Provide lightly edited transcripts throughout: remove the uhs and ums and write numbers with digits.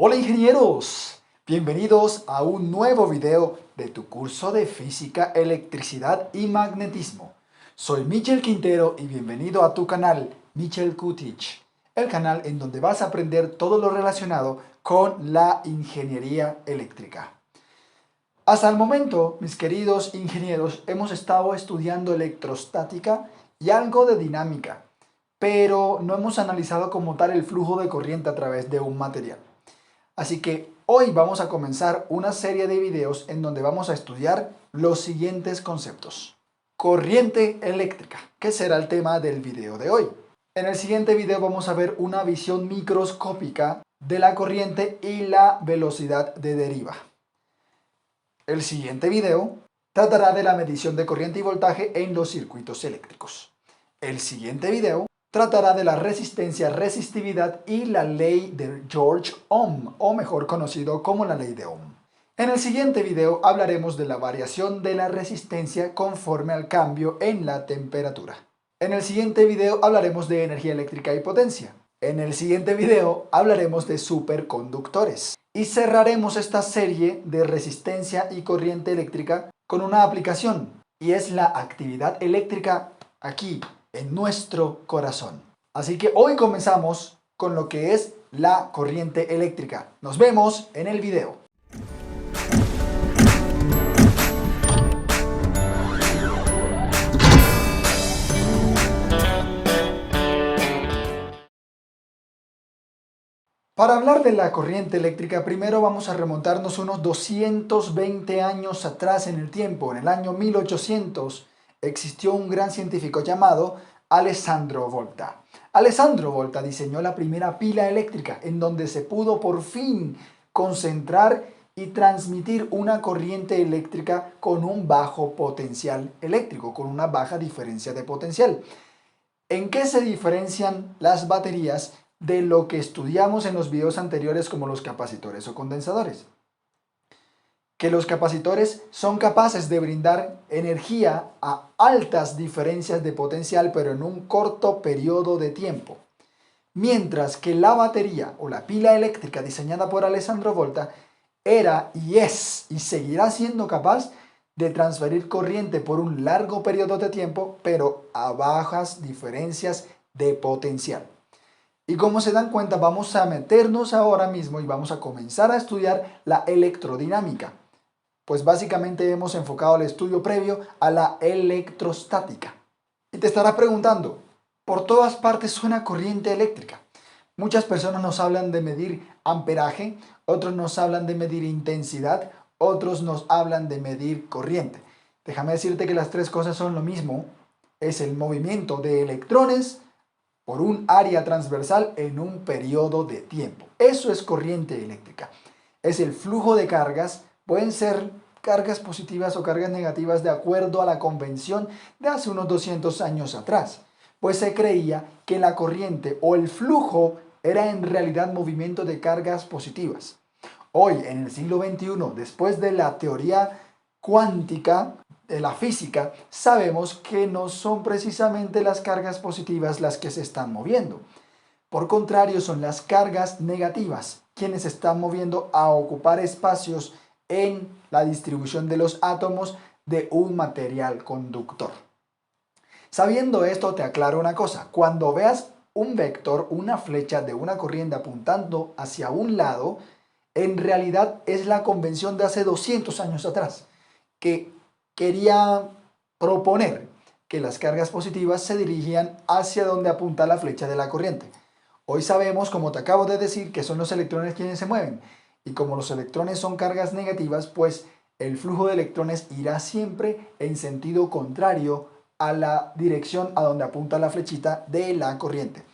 Hola ingenieros, bienvenidos a un nuevo video de tu curso de Física, Electricidad y Magnetismo. Soy Michel Quintero y bienvenido a tu canal Michel Q Teach, el canal en donde vas a aprender todo lo relacionado con la ingeniería eléctrica. Hasta el momento, mis queridos ingenieros, hemos estado estudiando electrostática y algo de dinámica, pero no hemos analizado como tal el flujo de corriente a través de un material. Así que hoy vamos a comenzar una serie de videos en donde vamos a estudiar los siguientes conceptos. Corriente eléctrica, que será el tema del video de hoy. En el siguiente video vamos a ver una visión microscópica de la corriente y la velocidad de deriva. El siguiente video tratará de la medición de corriente y voltaje en los circuitos eléctricos. El siguiente video tratará de la resistencia, resistividad y la ley de George Ohm, o mejor conocido como la ley de Ohm. En el siguiente video hablaremos de la variación de la resistencia conforme al cambio en la temperatura. En el siguiente video hablaremos de energía eléctrica y potencia. En el siguiente video hablaremos de superconductores. Y cerraremos esta serie de resistencia y corriente eléctrica con una aplicación, y es la actividad eléctrica aquí, en nuestro corazón. Así que hoy comenzamos con lo que es la corriente eléctrica. Nos vemos en el video. Para hablar de la corriente eléctrica, primero vamos a remontarnos unos 220 años atrás en el tiempo. En el año 1800 existió un gran científico llamado Alessandro Volta. Alessandro Volta diseñó la primera pila eléctrica en donde se pudo por fin concentrar y transmitir una corriente eléctrica con un bajo potencial eléctrico, con una baja diferencia de potencial. ¿En qué se diferencian las baterías de lo que estudiamos en los videos anteriores como los capacitores o condensadores? Que los capacitores son capaces de brindar energía a altas diferencias de potencial pero en un corto periodo de tiempo. Mientras que la batería o la pila eléctrica diseñada por Alessandro Volta era y es y seguirá siendo capaz de transferir corriente por un largo periodo de tiempo pero a bajas diferencias de potencial. Y como se dan cuenta, vamos a meternos ahora mismo y vamos a comenzar a estudiar la electrodinámica. Pues básicamente hemos enfocado el estudio previo a la electrostática. Y te estarás preguntando, por todas partes suena corriente eléctrica. Muchas personas nos hablan de medir amperaje, otros nos hablan de medir intensidad, otros nos hablan de medir corriente. Déjame decirte que las tres cosas son lo mismo. Es el movimiento de electrones por un área transversal en un periodo de tiempo. Eso es corriente eléctrica. Es el flujo de cargas, pueden ser cargas positivas o cargas negativas de acuerdo a la convención de hace unos 200 años atrás, pues se creía que la corriente o el flujo era en realidad movimiento de cargas positivas. Hoy, en el siglo XXI, después de la teoría cuántica, de la física, sabemos que no son precisamente las cargas positivas las que se están moviendo. Por contrario, son las cargas negativas quienes se están moviendo a ocupar espacios en la distribución de los átomos de un material conductor. Sabiendo esto, te aclaro una cosa. Cuando veas un vector, una flecha de una corriente apuntando hacia un lado, en realidad es la convención de hace 200 años atrás, que quería proponer que las cargas positivas se dirigían hacia donde apunta la flecha de la corriente. Hoy sabemos, como te acabo de decir, que son los electrones quienes se mueven. Y como los electrones son cargas negativas, pues el flujo de electrones irá siempre en sentido contrario a la dirección a donde apunta la flechita de la corriente.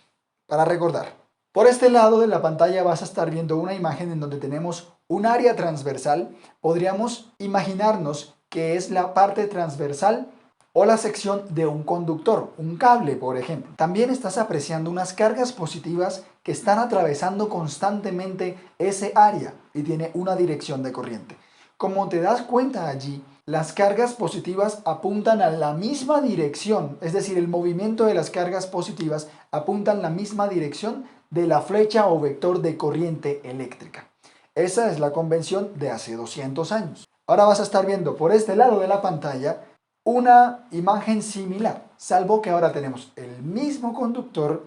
Para recordar, por este lado de la pantalla vas a estar viendo una imagen en donde tenemos un área transversal. Podríamos imaginarnos que es la parte transversal o la sección de un conductor, un cable por ejemplo. También estás apreciando unas cargas positivas que están atravesando constantemente ese área y tiene una dirección de corriente. Como te das cuenta allí, las cargas positivas apuntan a la misma dirección, es decir, el movimiento de las cargas positivas apuntan la misma dirección de la flecha o vector de corriente eléctrica. Esa es la convención de hace 200 años. Ahora vas a estar viendo por este lado de la pantalla una imagen similar, salvo que ahora tenemos el mismo conductor,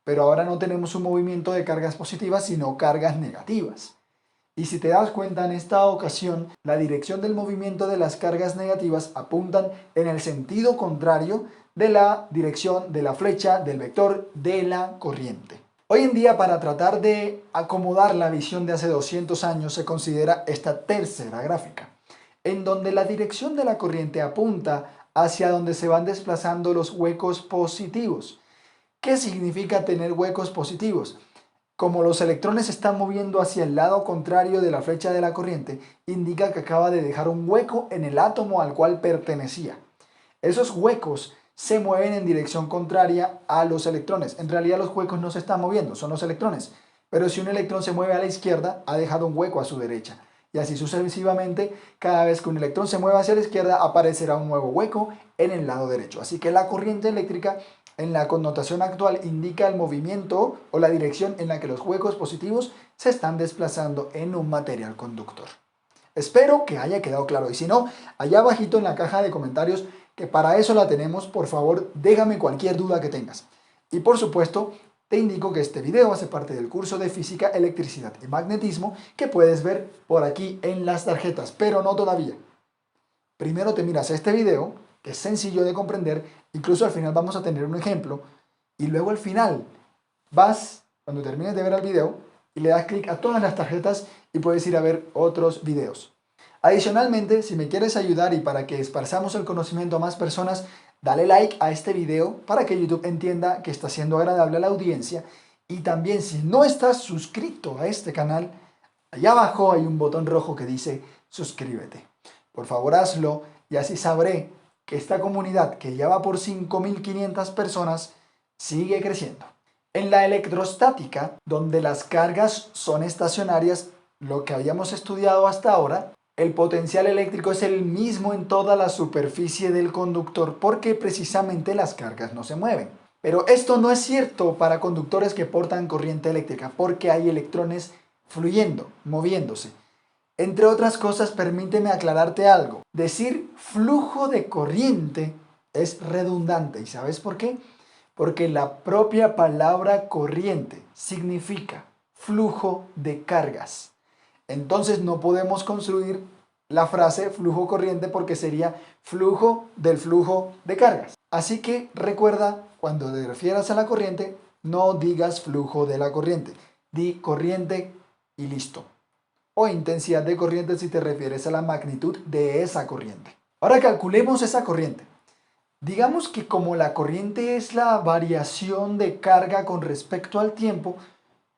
pero ahora no tenemos un movimiento de cargas positivas, sino cargas negativas. Y si te das cuenta, en esta ocasión, la dirección del movimiento de las cargas negativas apuntan en el sentido contrario de la dirección de la flecha del vector de la corriente. Hoy en día, para tratar de acomodar la visión de hace 200 años, se considera esta tercera gráfica, en donde la dirección de la corriente apunta hacia donde se van desplazando los huecos positivos. ¿Qué significa tener huecos positivos? Como los electrones se están moviendo hacia el lado contrario de la flecha de la corriente, indica que acaba de dejar un hueco en el átomo al cual pertenecía. Esos huecos se mueven en dirección contraria a los electrones. En realidad los huecos no se están moviendo, son los electrones. Pero si un electrón se mueve a la izquierda, ha dejado un hueco a su derecha. Y así sucesivamente, cada vez que un electrón se mueva hacia la izquierda, aparecerá un nuevo hueco en el lado derecho. Así que la corriente eléctrica, en la connotación actual, indica el movimiento o la dirección en la que los huecos positivos se están desplazando en un material conductor. Espero que haya quedado claro, y si no, allá abajito en la caja de comentarios, que para eso la tenemos, por favor déjame cualquier duda que tengas. Y por supuesto, te indico que este video hace parte del curso de Física, Electricidad y Magnetismo que puedes ver por aquí en las tarjetas, pero no todavía. Primero te miras este video, que es sencillo de comprender, incluso al final vamos a tener un ejemplo, y luego al final vas, cuando termines de ver el video, y le das clic a todas las tarjetas y puedes ir a ver otros videos. Adicionalmente, si me quieres ayudar y para que esparzamos el conocimiento a más personas, dale like a este video para que YouTube entienda que está siendo agradable a la audiencia. Y también, si no estás suscrito a este canal, allá abajo hay un botón rojo que dice suscríbete. Por favor hazlo y así sabré que esta comunidad, que ya va por 5.500 personas, sigue creciendo. En la electrostática, donde las cargas son estacionarias, lo que habíamos estudiado hasta ahora, el potencial eléctrico es el mismo en toda la superficie del conductor porque precisamente las cargas no se mueven. Pero esto no es cierto para conductores que portan corriente eléctrica porque hay electrones fluyendo, moviéndose. Entre otras cosas, permíteme aclararte algo. Decir flujo de corriente es redundante. ¿Y sabes por qué? Porque la propia palabra corriente significa flujo de cargas. Entonces no podemos construir la frase flujo corriente porque sería flujo del flujo de cargas. Así que recuerda, cuando te refieras a la corriente, no digas flujo de la corriente. Di corriente y listo. O intensidad de corriente si te refieres a la magnitud de esa corriente. Ahora calculemos esa corriente. Digamos que como la corriente es la variación de carga con respecto al tiempo,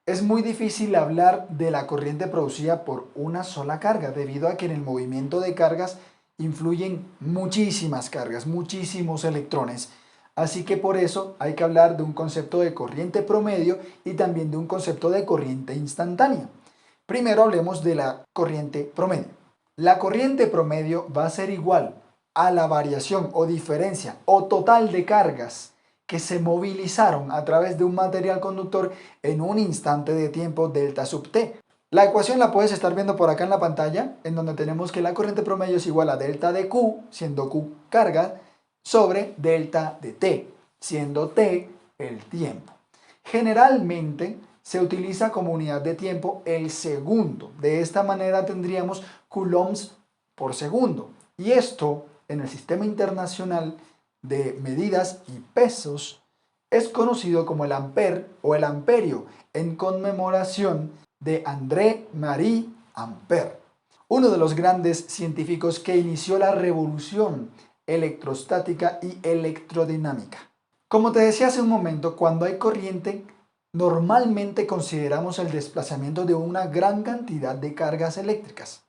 es muy difícil hablar de la corriente producida por una sola carga, debido a que en el movimiento de cargas influyen muchísimas cargas, muchísimos electrones. Así que por eso hay que hablar de un concepto de corriente promedio y también de un concepto de corriente instantánea. Primero hablemos de la corriente promedio. La corriente promedio va a ser igual a la variación o diferencia o total de cargas que se movilizaron a través de un material conductor en un instante de tiempo delta sub t. La ecuación la puedes estar viendo por acá en la pantalla, en donde tenemos que la corriente promedio es igual a delta de Q, siendo Q carga, sobre delta de T, siendo T el tiempo. Generalmente se utiliza como unidad de tiempo el segundo. De esta manera tendríamos coulombs por segundo. Y esto, en el sistema internacional de medidas y pesos, es conocido como el ampere o el amperio, en conmemoración de André-Marie Ampère, uno de los grandes científicos que inició la revolución electrostática y electrodinámica. Como te decía hace un momento, cuando hay corriente, normalmente consideramos el desplazamiento de una gran cantidad de cargas eléctricas.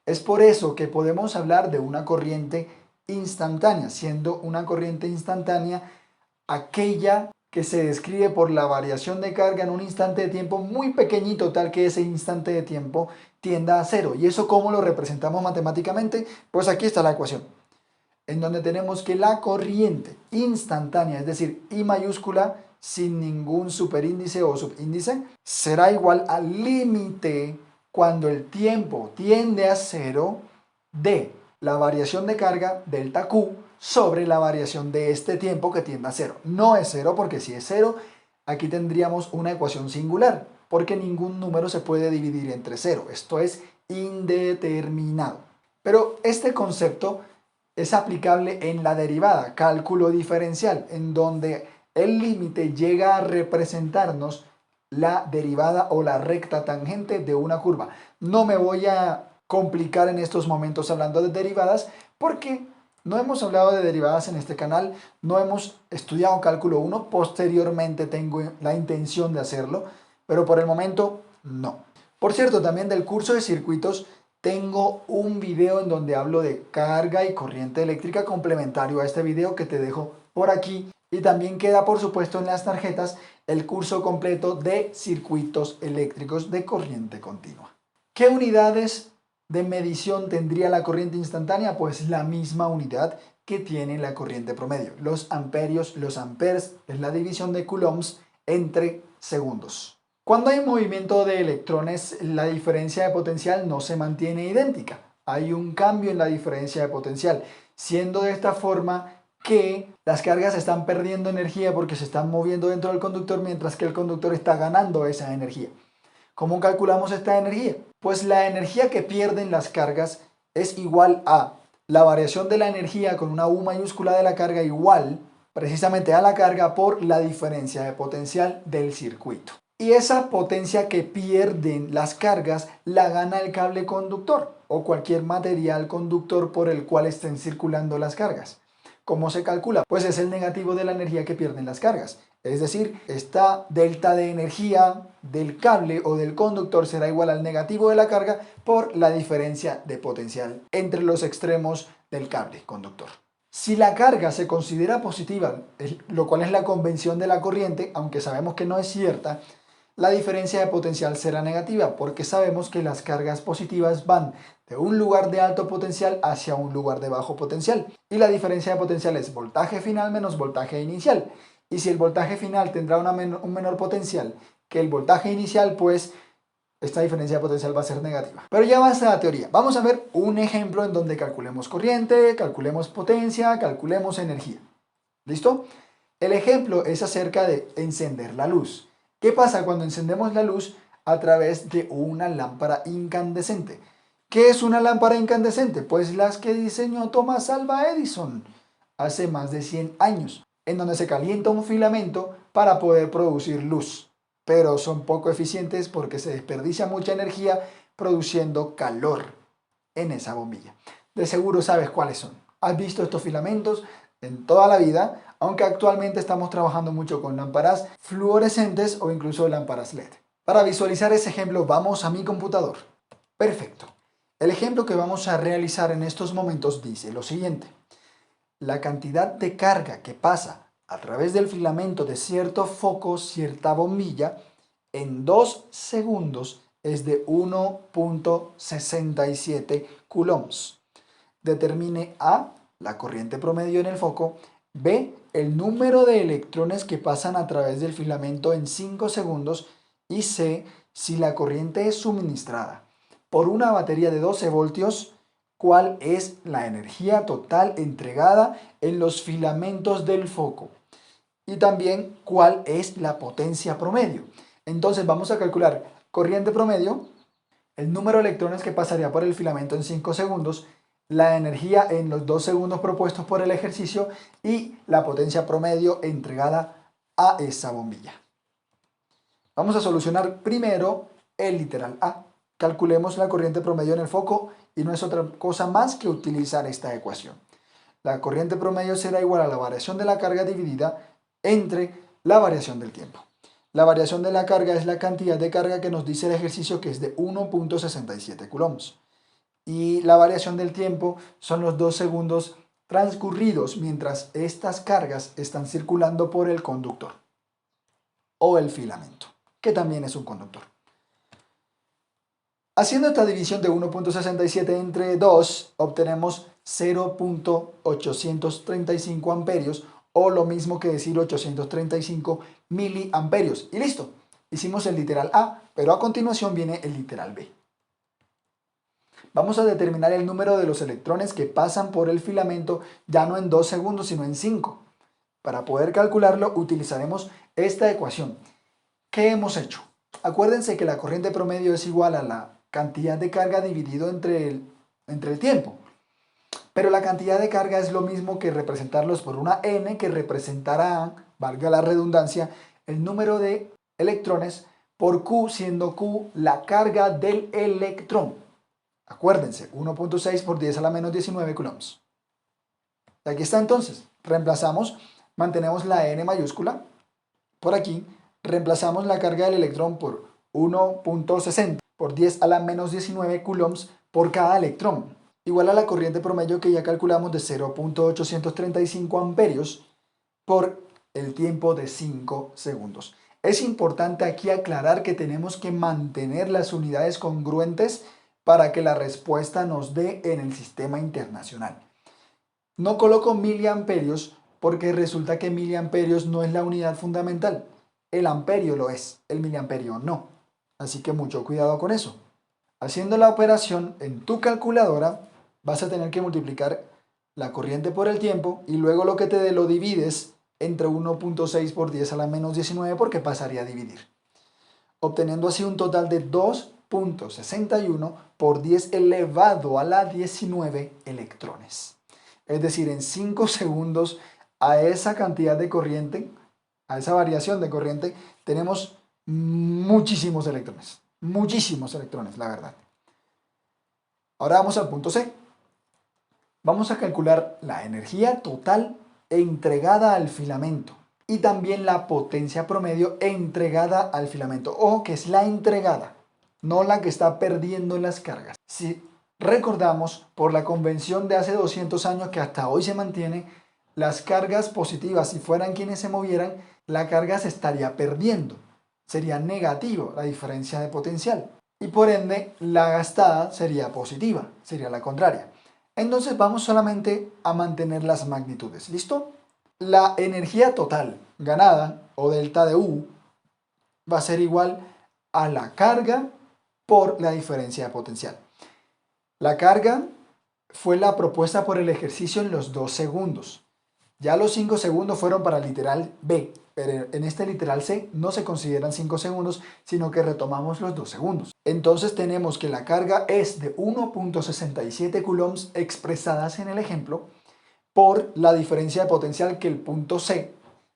Es por eso que podemos hablar de una corriente instantánea, siendo una corriente instantánea aquella que se describe por la variación de carga en un instante de tiempo muy pequeñito, tal que ese instante de tiempo tienda a cero. ¿Y eso cómo lo representamos matemáticamente? Pues aquí está la ecuación, en donde tenemos que la corriente instantánea, es decir, I mayúscula sin ningún superíndice o subíndice, será igual al límite cuando el tiempo tiende a cero de la variación de carga delta Q sobre la variación de este tiempo que tiende a cero. No es cero porque si es cero, aquí tendríamos una ecuación singular, porque ningún número se puede dividir entre cero. Esto es indeterminado. Pero este concepto es aplicable en la derivada, cálculo diferencial, en donde el límite llega a representarnos la derivada o la recta tangente de una curva. No me voy a complicar en estos momentos hablando de derivadas porque no hemos hablado de derivadas en este canal, no hemos estudiado cálculo 1, posteriormente tengo la intención de hacerlo, pero por el momento no. Por cierto, también del curso de circuitos tengo un video en donde hablo de carga y corriente eléctrica complementario a este video que te dejo por aquí. Y también queda, por supuesto, en las tarjetas el curso completo de circuitos eléctricos de corriente continua. ¿Qué unidades de medición tendría la corriente instantánea? Pues la misma unidad que tiene la corriente promedio. Los amperios, los amperes, es la división de coulombs entre segundos. Cuando hay movimiento de electrones, la diferencia de potencial no se mantiene idéntica. Hay un cambio en la diferencia de potencial, siendo de esta forma que las cargas están perdiendo energía porque se están moviendo dentro del conductor, mientras que el conductor está ganando esa energía. ¿Cómo calculamos esta energía? Pues la energía que pierden las cargas es igual a la variación de la energía con una U mayúscula de la carga igual precisamente a la carga por la diferencia de potencial del circuito. Y esa potencia que pierden las cargas la gana el cable conductor o cualquier material conductor por el cual estén circulando las cargas. ¿Cómo se calcula? Pues es el negativo de la energía que pierden las cargas. Es decir, esta delta de energía del cable o del conductor será igual al negativo de la carga por la diferencia de potencial entre los extremos del cable conductor. Si la carga se considera positiva, lo cual es la convención de la corriente, aunque sabemos que no es cierta, la diferencia de potencial será negativa porque sabemos que las cargas positivas van de un lugar de alto potencial hacia un lugar de bajo potencial. Y la diferencia de potencial es voltaje final menos voltaje inicial. Y si el voltaje final tendrá un menor potencial que el voltaje inicial, pues esta diferencia de potencial va a ser negativa. Pero ya basta la teoría. Vamos a ver un ejemplo en donde calculemos corriente, calculemos potencia, calculemos energía. ¿Listo? El ejemplo es acerca de encender la luz. ¿Qué pasa cuando encendemos la luz a través de una lámpara incandescente? ¿Qué es una lámpara incandescente? Pues las que diseñó Thomas Alva Edison hace más de 100 años, en donde se calienta un filamento para poder producir luz. Pero son poco eficientes porque se desperdicia mucha energía produciendo calor en esa bombilla. De seguro sabes cuáles son. ¿Has visto estos filamentos en toda la vida? Aunque actualmente estamos trabajando mucho con lámparas fluorescentes o incluso lámparas LED. Para visualizar ese ejemplo vamos a mi computador. Perfecto. El ejemplo que vamos a realizar en estos momentos dice lo siguiente. La cantidad de carga que pasa a través del filamento de cierto foco, cierta bombilla, en 2 segundos es de 1.67 coulombs. Determine A, la corriente promedio en el foco, B, el número de electrones que pasan a través del filamento en 5 segundos y C, si la corriente es suministrada por una batería de 12 voltios, cuál es la energía total entregada en los filamentos del foco y también cuál es la potencia promedio. Entonces vamos a calcular corriente promedio, el número de electrones que pasaría por el filamento en 5 segundos, la energía en los 2 segundos propuestos por el ejercicio y la potencia promedio entregada a esa bombilla. Vamos a solucionar primero el literal A. Calculemos la corriente promedio en el foco y no es otra cosa más que utilizar esta ecuación. La corriente promedio será igual a la variación de la carga dividida entre la variación del tiempo. La variación de la carga es la cantidad de carga que nos dice el ejercicio, que es de 1.67 coulombs. Y la variación del tiempo son los 2 segundos transcurridos mientras estas cargas están circulando por el conductor o el filamento, que también es un conductor. Haciendo esta división de 1.67 entre 2, obtenemos 0.835 amperios o lo mismo que decir 835 miliamperios. Y listo, hicimos el literal A, pero a continuación viene el literal B. Vamos a determinar el número de los electrones que pasan por el filamento ya no en 2 segundos, sino en 5. Para poder calcularlo utilizaremos esta ecuación. ¿Qué hemos hecho? Acuérdense que la corriente promedio es igual a la cantidad de carga dividido entre el tiempo. Pero la cantidad de carga es lo mismo que representarlos por una n que representará, valga la redundancia, el número de electrones por Q, siendo Q la carga del electrón. Acuérdense, 1.6 por 10 a la menos 19 coulombs. Aquí está entonces, reemplazamos, mantenemos la n mayúscula por aquí, reemplazamos la carga del electrón por 1.60 por 10 a la menos 19 coulombs por cada electrón, igual a la corriente promedio que ya calculamos de 0.835 amperios por el tiempo de 5 segundos. Es importante aquí aclarar que tenemos que mantener las unidades congruentes para que la respuesta nos dé en el sistema internacional. No coloco miliamperios porque resulta que miliamperios no es la unidad fundamental. El amperio lo es, el miliamperio no. Así que mucho cuidado con eso. Haciendo la operación en tu calculadora, vas a tener que multiplicar la corriente por el tiempo y luego lo que te dé lo divides entre 1.6 por 10 a la menos 19 porque pasaría a dividir. Obteniendo así un total de 2.61 por 10 elevado a la 19 electrones. Es decir, en 5 segundos a esa cantidad de corriente, a esa variación de corriente, tenemos muchísimos electrones, la verdad. Ahora vamos al punto C. Vamos a calcular la energía total entregada al filamento y también la potencia promedio entregada al filamento. Ojo que es la entregada, no la que está perdiendo las cargas. Si recordamos por la convención de hace 200 años que hasta hoy se mantiene, las cargas positivas, si fueran quienes se movieran, la carga se estaría perdiendo. Sería negativo la diferencia de potencial. Y por ende, la gastada sería positiva, sería la contraria. Entonces vamos solamente a mantener las magnitudes. ¿Listo? La energía total ganada, o delta de U, va a ser igual a la carga por la diferencia de potencial. La carga fue la propuesta por el ejercicio en los 2 segundos. Ya los 5 segundos fueron para el literal B, pero en este literal C no se consideran 5 segundos, sino que retomamos los 2 segundos. Entonces tenemos que la carga es de 1.67 coulombs expresadas en el ejemplo por la diferencia de potencial que el punto C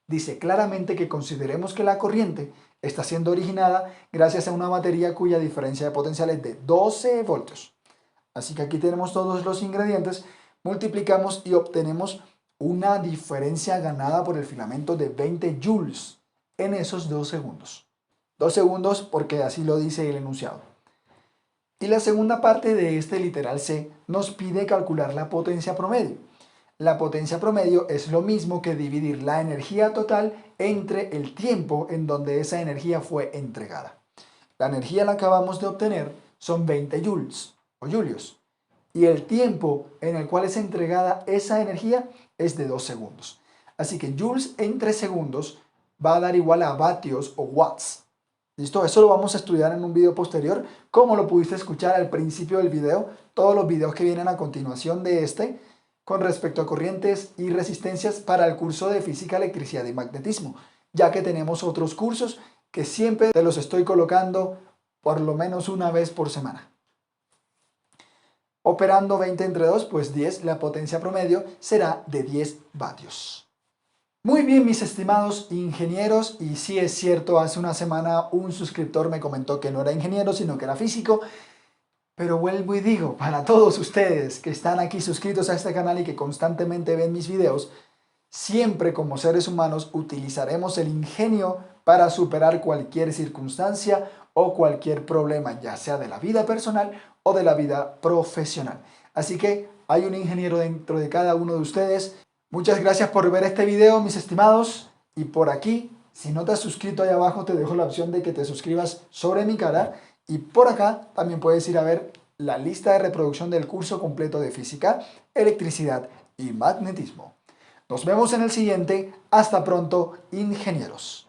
dice claramente que consideremos que la corriente está siendo originada gracias a una batería cuya diferencia de potencial es de 12 voltios. Así que aquí tenemos todos los ingredientes, multiplicamos y obtenemos una diferencia ganada por el filamento de 20 joules en esos 2 segundos. 2 segundos porque así lo dice el enunciado. Y la segunda parte de este literal C nos pide calcular la potencia promedio. La potencia promedio es lo mismo que dividir la energía total entre el tiempo en donde esa energía fue entregada. La energía la acabamos de obtener son 20 joules o julios. Y el tiempo en el cual es entregada esa energía es de 2 segundos. Así que joules entre segundos va a dar igual a vatios o watts. ¿Listo? Eso lo vamos a estudiar en un video posterior. Como lo pudiste escuchar al principio del video, todos los videos que vienen a continuación de este, con respecto a corrientes y resistencias para el curso de física, electricidad y magnetismo, ya que tenemos otros cursos que siempre te los estoy colocando por lo menos una vez por semana. Operando 20 entre 2, pues 10, la potencia promedio será de 10 vatios. Muy bien, mis estimados ingenieros, y sí es cierto, hace una semana un suscriptor me comentó que no era ingeniero, sino que era físico, pero vuelvo y digo, para todos ustedes que están aquí suscritos a este canal y que constantemente ven mis videos, siempre como seres humanos utilizaremos el ingenio para superar cualquier circunstancia o cualquier problema, ya sea de la vida personal o de la vida profesional. Así que hay un ingeniero dentro de cada uno de ustedes. Muchas gracias por ver este video, mis estimados. Y por aquí, si no te has suscrito, ahí abajo te dejo la opción de que te suscribas sobre mi cara. Y por acá también puedes ir a ver la lista de reproducción del curso completo de física, electricidad y magnetismo. Nos vemos en el siguiente. Hasta pronto, ingenieros.